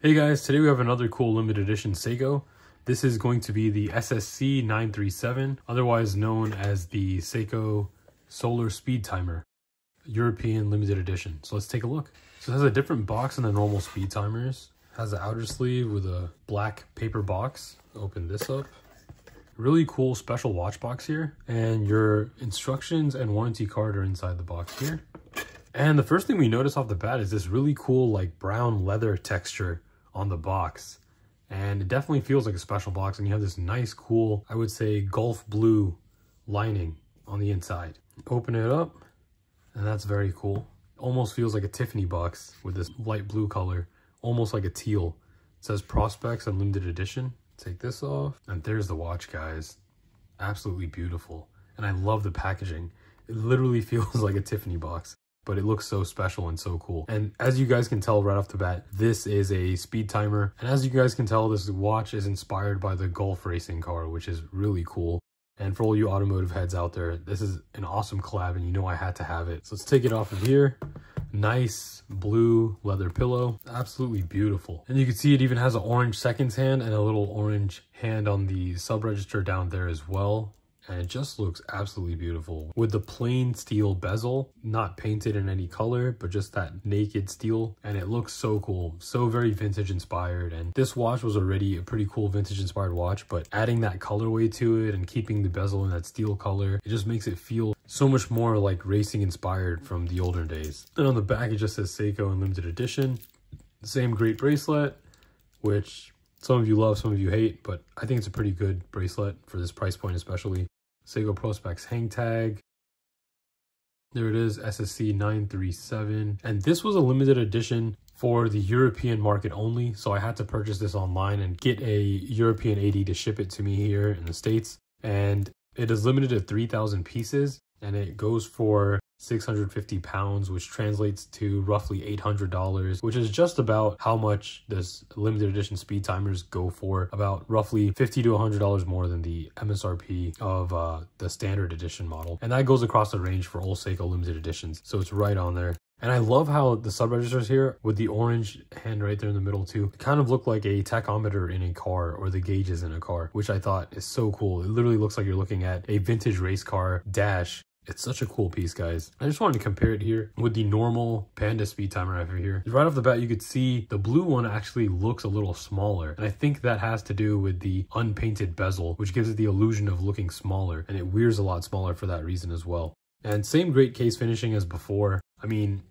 Hey guys, today we have another cool limited edition Seiko. This is going to be the SSC 937, otherwise known as the Seiko Solar Speed Timer, European limited edition. So let's take a look. So it has a different box than the normal speed timers. It has an outer sleeve with a black paper box. Open this up. Really cool special watch box here. And your instructions and warranty card are inside the box here. And the first thing we notice off the bat is this really cool like brown leather texture on the box. And it definitely feels like a special box, and you have this nice cool, I would say Gulf blue lining on the inside. Open it up and that's very cool. Almost feels like a Tiffany box with this light blue color, almost like a teal. It says Prospects and limited edition. Take this off and there's the watch, guys. Absolutely beautiful. And I love the packaging. It literally feels like a Tiffany box, but it looks so special and so cool. And as you guys can tell right off the bat, this is a speed timer. And as you guys can tell, this watch is inspired by the Gulf racing car, which is really cool. And for all you automotive heads out there, this is an awesome collab and you know I had to have it. So let's take it off of here. Nice blue leather pillow, absolutely beautiful. And you can see it even has an orange seconds hand and a little orange hand on the sub register down there as well. And it just looks absolutely beautiful with the plain steel bezel, not painted in any color, but just that naked steel. And it looks so cool, so very vintage inspired. And this watch was already a pretty cool vintage inspired watch, but adding that colorway to it and keeping the bezel in that steel color, it just makes it feel so much more like racing inspired from the older days. And on the back, it just says Seiko and limited edition. The same great bracelet, which some of you love, some of you hate, but I think it's a pretty good bracelet for this price point especially. Seiko Prospex hang tag. There it is, SSC 937. And this was a limited edition for the European market only. So I had to purchase this online and get a European AD to ship it to me here in the States. And it is limited to 3,000 pieces and it goes for 650 pounds, which translates to roughly $800, which is just about how much this limited edition speed timers go for, about roughly $50 to $100 more than the MSRP of the standard edition model. And that goes across the range for all Seiko limited editions. So it's right on there. And I love how the sub registers here with the orange hand right there in the middle too, kind of look like a tachometer in a car or the gauges in a car, which I thought is so cool. It literally looks like you're looking at a vintage race car dash. It's such a cool piece, guys. I just wanted to compare it here with the normal Panda speed timer over here. Right off the bat, you could see the blue one actually looks a little smaller. And I think that has to do with the unpainted bezel, which gives it the illusion of looking smaller. And it wears a lot smaller for that reason as well. And same great case finishing as before. I mean,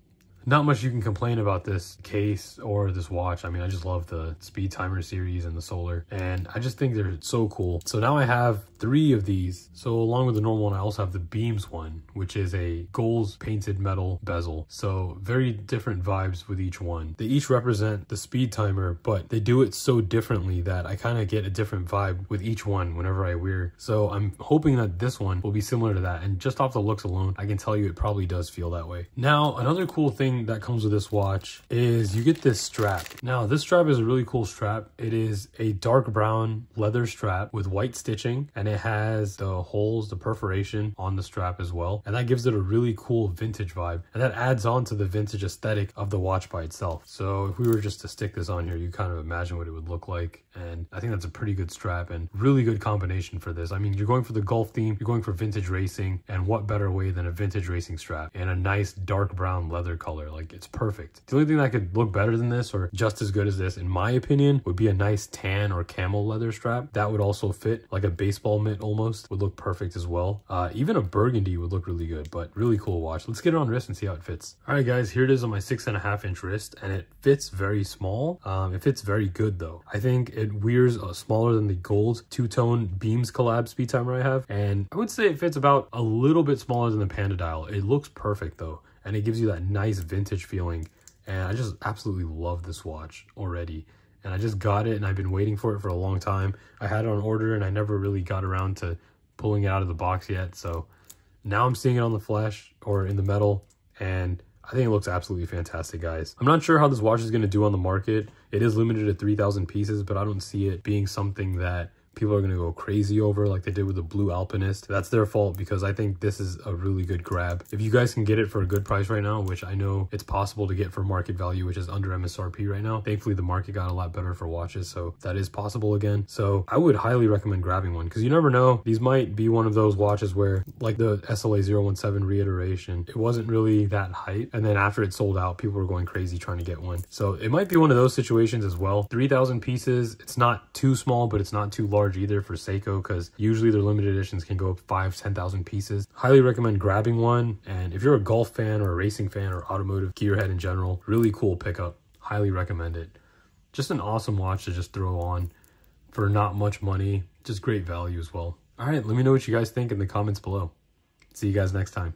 not much you can complain about this case or this watch. I mean, I just love the speed timer series and the solar, and I just think they're so cool. So now I have 3 of these. So along with the normal one, I also have the Beams one, which is a gold painted metal bezel. So very different vibes with each one. They each represent the speed timer, but they do it so differently that I kind of get a different vibe with each one whenever I wear. So I'm hoping that this one will be similar to that. And just off the looks alone, I can tell you it probably does feel that way. Now, another cool thing that comes with this watch is you get this strap. Now this strap is a really cool strap. It is a dark brown leather strap with white stitching, and it has the holes, the perforation on the strap as well, and that gives it a really cool vintage vibe, and that adds on to the vintage aesthetic of the watch by itself. So if we were just to stick this on here, you kind of imagine what it would look like, and I think that's a pretty good strap and really good combination for this. I mean, you're going for the Gulf theme, you're going for vintage racing, and what better way than a vintage racing strap and a nice dark brown leather color. Like, it's perfect. The only thing that could look better than this or just as good as this, in my opinion, would be a nice tan or camel leather strap. That would also fit, like a baseball mitt almost, would look perfect as well. Even a burgundy would look really good, but really cool watch. Let's get it on wrist and see how it fits. All right, guys, here it is on my 6.5 inch wrist, and it fits very small. It fits very good though. I think it wears smaller than the gold two-tone Beams collab speed timer I have, and I would say it fits about a little bit smaller than the Panda dial. It looks perfect though, and it gives you that nice vintage feeling. And I just absolutely love this watch already. And I just got it and I've been waiting for it for a long time. I had it on order and I never really got around to pulling it out of the box yet. So now I'm seeing it on the flesh or in the metal, and I think it looks absolutely fantastic, guys. I'm not sure how this watch is going to do on the market. It is limited to 3,000 pieces, but I don't see it being something that people are going to go crazy over like they did with the Blue Alpinist. That's their fault, because I think this is a really good grab. If you guys can get it for a good price right now, which I know it's possible to get for market value, which is under MSRP right now. Thankfully, the market got a lot better for watches, so that is possible again. So I would highly recommend grabbing one, because you never know. These might be one of those watches where, like the SLA 017 reiteration, it wasn't really that hype, and then after it sold out, people were going crazy trying to get one. So it might be one of those situations as well. 3,000 pieces, it's not too small, but it's not too large either for Seiko, because usually their limited editions can go up 5,000-10,000 pieces. Highly recommend grabbing one. And if you're a golf fan or a racing fan or automotive gearhead in general, really cool pickup. Highly recommend it. Just an awesome watch to just throw on for not much money. Just great value as well. All right, let me know what you guys think in the comments below. See you guys next time.